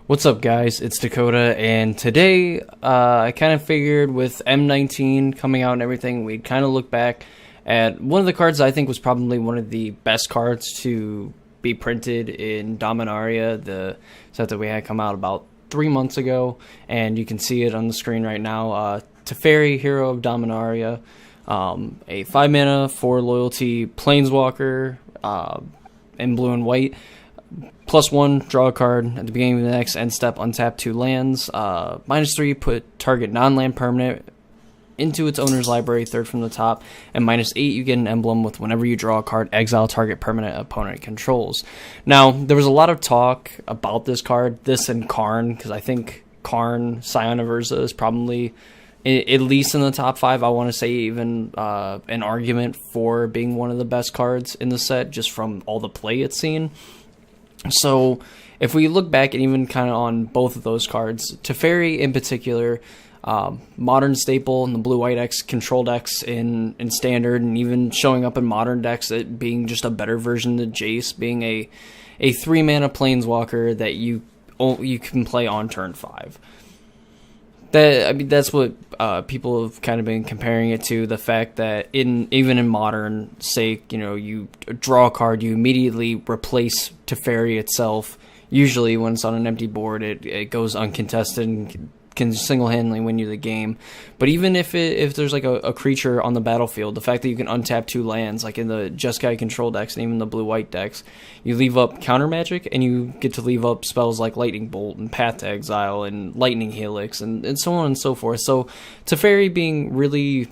What's up, guys? It's Dakota, and today I kind of figured with M19 coming out and everything, we'd kind of look back at one of the cards I think was probably one of the best cards to be printed in Dominaria, the set that we had come out about 3 months ago, and you can see it on the screen right now. Tefari, Hero of Dominaria, a 5 mana, 4 loyalty Planeswalker in blue and white. +1, draw a card at the beginning of the next end step, untap 2 lands. -3, put target non-land permanent into its owner's library, third from the top. And -8, you get an emblem with whenever you draw a card, exile target permanent opponent controls. Now, there was a lot of talk about this card, this and Karn, because I think Karn, Scion of Urza is probably, at least in the top 5, I want to say even an argument for being one of the best cards in the set, just from all the play it's seen. So, if we look back and even kind of on both of those cards, Tefari in particular, modern staple in the blue-white X control decks in standard, and even showing up in modern decks, it being just a better version of Jace, being a 3-mana planeswalker that you can play on turn 5. That's what people have kind of been comparing it to, the fact that even in modern, say, you draw a card, you immediately replace Tefari itself. Usually when it's on an empty board, it goes uncontested and can single-handedly win you the game. But even if there's like a creature on the battlefield, the fact that you can untap 2 lands, like in the Jeskai control decks and even the blue-white decks, you leave up counter magic and you get to leave up spells like Lightning Bolt and Path to Exile and Lightning Helix and so on and so forth. So Tefari being really,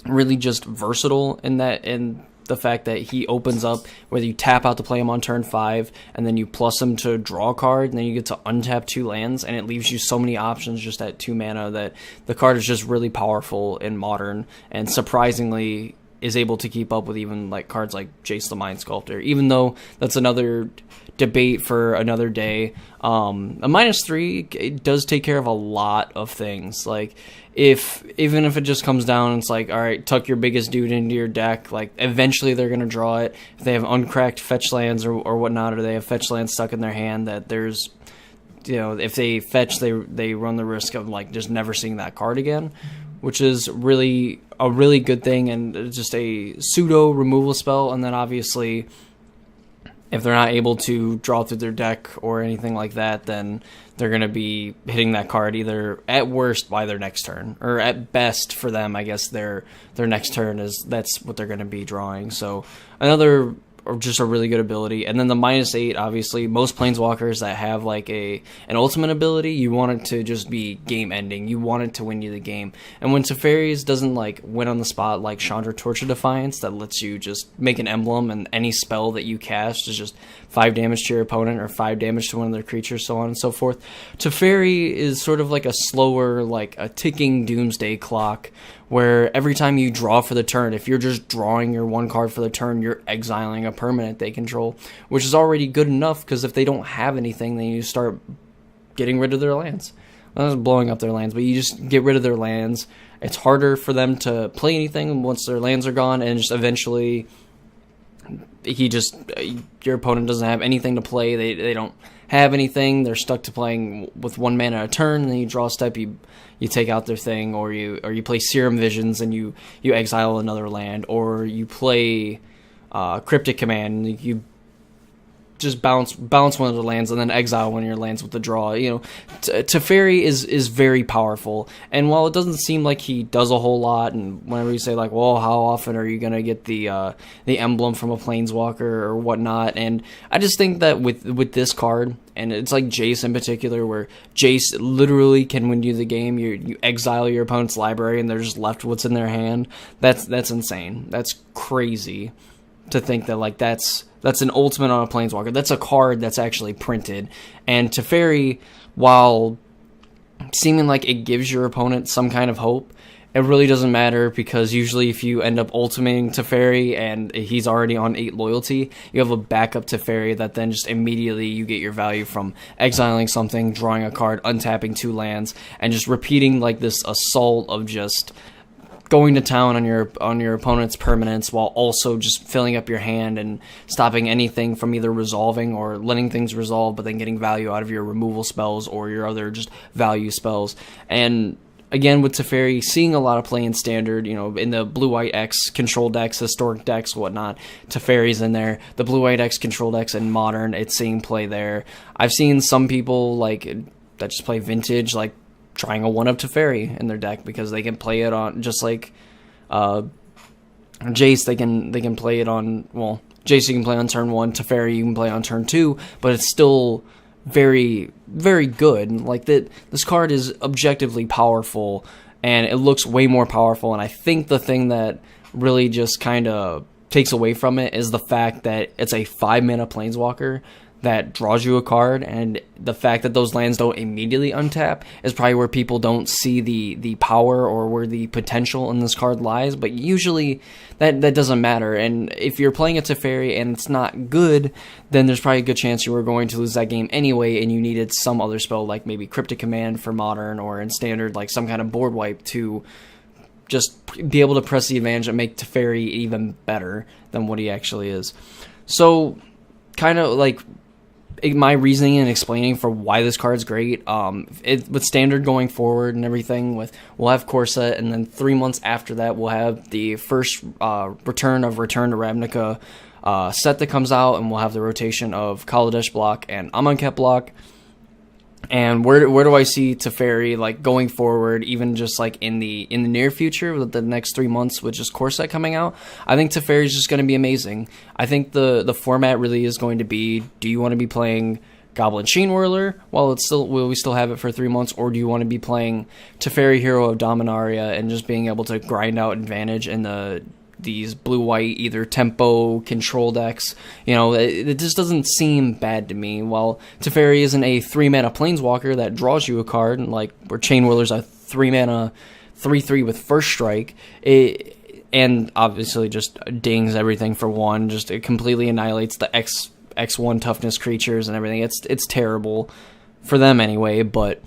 really just versatile in that, and the fact that he opens up, whether you tap out to play him on turn 5, and then you plus him to draw a card, and then you get to untap 2 lands, and it leaves you so many options just at 2 mana that the card is just really powerful in modern, and surprisingly is able to keep up with even like cards like Jace the Mind Sculptor, even though that's another debate for another day. A -3, it does take care of a lot of things. Like, even if it just comes down, it's like, all right, tuck your biggest dude into your deck. Like, eventually they're gonna draw it. If they have uncracked fetch lands or whatnot, or they have fetch lands stuck in their hand, that there's, if they fetch, they run the risk of like just never seeing that card again, which is really a really good thing, and just a pseudo removal spell. And then obviously, if they're not able to draw through their deck or anything like that, then they're going to be hitting that card either at worst by their next turn, or at best for them, I guess their next turn that's what they're going to be drawing. So another, or just a really good ability. And then the -8, obviously, most planeswalkers that have like an ultimate ability, you want it to just be game ending. You want it to win you the game. And when Tefari's doesn't like win on the spot like Chandra Torch of Defiance, that lets you just make an emblem, and any spell that you cast is just 5 damage to your opponent or 5 damage to one of their creatures, so on and so forth. Tefari is sort of like a slower, like a ticking doomsday clock, where every time you draw for the turn, if you're just drawing your 1 card for the turn, you're exiling a permanent they control, which is already good enough, because if they don't have anything, then you start getting rid of their lands. Well, not blowing up their lands, but you just get rid of their lands. It's harder for them to play anything once their lands are gone, and just eventually your opponent doesn't have anything to play. They don't have anything. They're stuck to playing with 1 mana a turn. And then you draw a step, you take out their thing, or you play Serum Visions and you exile another land, or you play Cryptic Command and you just bounce one of the lands and then exile one of your lands with the draw. Tefari is very powerful, and while it doesn't seem like he does a whole lot, and whenever you say like, well, how often are you gonna get the emblem from a planeswalker or whatnot, and I just think that with this card, and it's like Jace in particular, where Jace literally can win you the game. You exile your opponent's library and they're just left what's in their hand. That's insane. That's crazy to think that like that's an ultimate on a planeswalker. That's a card that's actually printed. And Tefari, while seeming like it gives your opponent some kind of hope, it really doesn't matter, because usually if you end up ultimating Tefari and he's already on 8 loyalty, you have a backup Tefari that then just immediately you get your value from exiling something, drawing a card, untapping 2 lands, and just repeating like this assault of just going to town on your opponent's permanents while also just filling up your hand and stopping anything from either resolving or letting things resolve, but then getting value out of your removal spells or your other just value spells. And again, with Tefari, seeing a lot of play in Standard, you know, in the Blue-White X control decks, historic decks, whatnot, Tefari's in there. The Blue-White X control decks in Modern, it's seeing play there. I've seen some people, like, that just play Vintage, like, trying a 1-up Tefari in their deck because they can play it on, just like Jace, they can play it on, well, Jace you can play on turn 1, Tefari you can play on turn 2, but it's still very, very good. Like, this card is objectively powerful, and it looks way more powerful, and I think the thing that really just kind of takes away from it is the fact that it's a 5-mana Planeswalker that draws you a card, and the fact that those lands don't immediately untap is probably where people don't see the power or where the potential in this card lies, but usually that doesn't matter. And if you're playing a Teferi and it's not good, then there's probably a good chance you were going to lose that game anyway, and you needed some other spell like maybe Cryptic Command for Modern, or in Standard like some kind of board wipe to just be able to press the advantage and make Teferi even better than what he actually is. So kind of like my reasoning and explaining for why this card's great, with Standard going forward and everything, we'll have Core Set, and then 3 months after that we'll have the first Return to Ravnica set that comes out, and we'll have the rotation of Kaladesh block and Amonkhet block. And where do I see Teferi like going forward, even just like in the near future with the next 3 months with just Core Set coming out? I think Teferi is just going to be amazing. I think the format really is going to be, do you want to be playing Goblin Chain Whirler while we still have it for 3 months, or do you want to be playing Teferi, Hero of Dominaria, and just being able to grind out advantage in these blue-white either tempo control decks? You know, it just doesn't seem bad to me. While Teferi isn't a 3-mana Planeswalker that draws you a card, and like where Chain Whirler's a 3-mana 3/3 with First Strike, and obviously just dings everything for 1, just it completely annihilates the X1 toughness creatures and everything. It's terrible for them anyway, but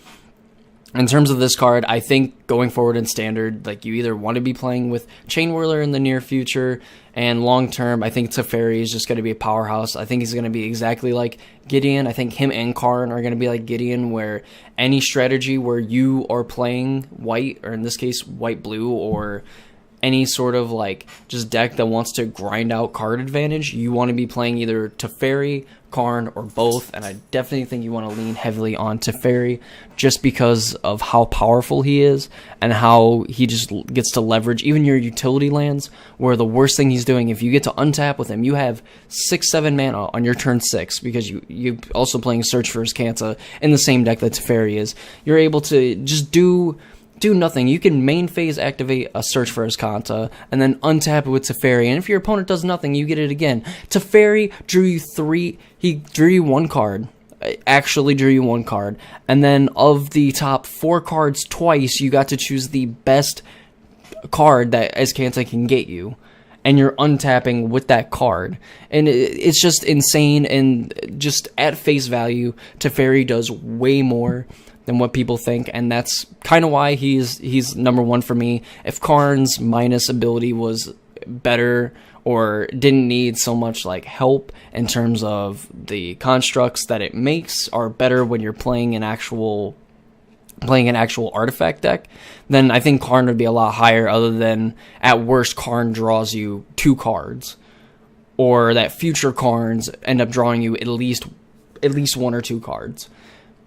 in terms of this card, I think going forward in Standard, like, you either want to be playing with Chain Whirler in the near future, and long term, I think Teferi is just going to be a powerhouse. I think he's going to be exactly like Gideon. I think him and Karn are going to be like Gideon, where any strategy where you are playing white, or in this case, white-blue, or any sort of like just deck that wants to grind out card advantage, you want to be playing either Teferi, Karn, or both. And I definitely think you want to lean heavily on Teferi just because of how powerful he is and how he just gets to leverage even your utility lands, where the worst thing he's doing, if you get to untap with him, you have 6-7 mana on your turn 6 because you also playing Search for Azcanta in the same deck that Teferi is. You're able to just do nothing. You can main phase activate a Search for Azcanta and then untap it with Teferi, and if your opponent does nothing, you get it again. Teferi drew you 3, he drew you 1 card, actually drew you 1 card, and then of the top 4 cards twice, you got to choose the best card that Azcanta can get you, and you're untapping with that card. And it's just insane, and just at face value, Teferi does way more than what people think, and that's kind of why he's number 1 for me. If Karn's minus ability was better or didn't need so much like help in terms of the constructs that it makes are better when you're playing an actual artifact deck, then I think Karn would be a lot higher, other than at worst Karn draws you 2 cards, or that future Karns end up drawing you at least 1 or 2 cards.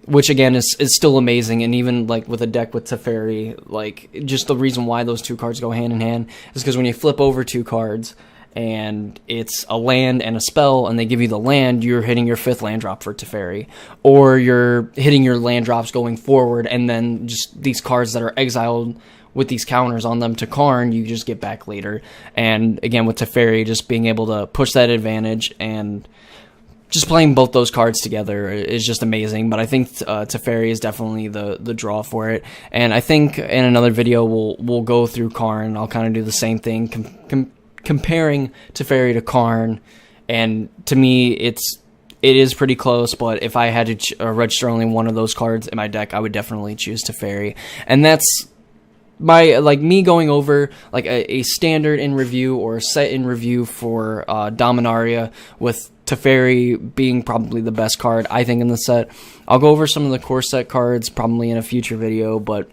Which again is still amazing, and even like with a deck with Teferi, like just the reason why those 2 cards go hand in hand is because when you flip over 2 cards and it's a land and a spell, and they give you the land, you're hitting your 5th land drop for Teferi, or you're hitting your land drops going forward, and then just these cards that are exiled with these counters on them to Karn, you just get back later. And again with Teferi, just being able to push that advantage and just playing both those cards together is just amazing. But I think Teferi is definitely the draw for it. And I think in another video we'll go through Karn. I'll kind of do the same thing, comparing Teferi to Karn. And to me, it is pretty close. But if I had to register only one of those cards in my deck, I would definitely choose Teferi. And that's me going over like a standard in review or a set in review for Dominaria, with Tefari being probably the best card I think in the set. I'll go over some of the core set cards probably in a future video, but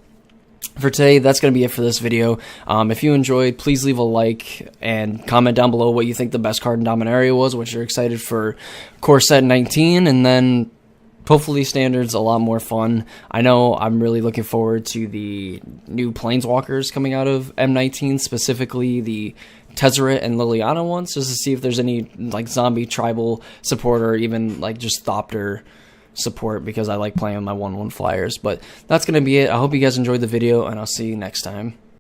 for today, that's going to be it for this video. If you enjoyed, please leave a like and comment down below what you think the best card in Dominaria was, what you're excited for core set 19, and then hopefully standard's a lot more fun. I know I'm really looking forward to the new Planeswalkers coming out of M19, specifically the Tezzeret and Liliana ones, just to see if there's any like zombie tribal support or even like just Thopter support, because I like playing with my 1/1 flyers. But that's going to be it. I hope you guys enjoyed the video, and I'll see you next time.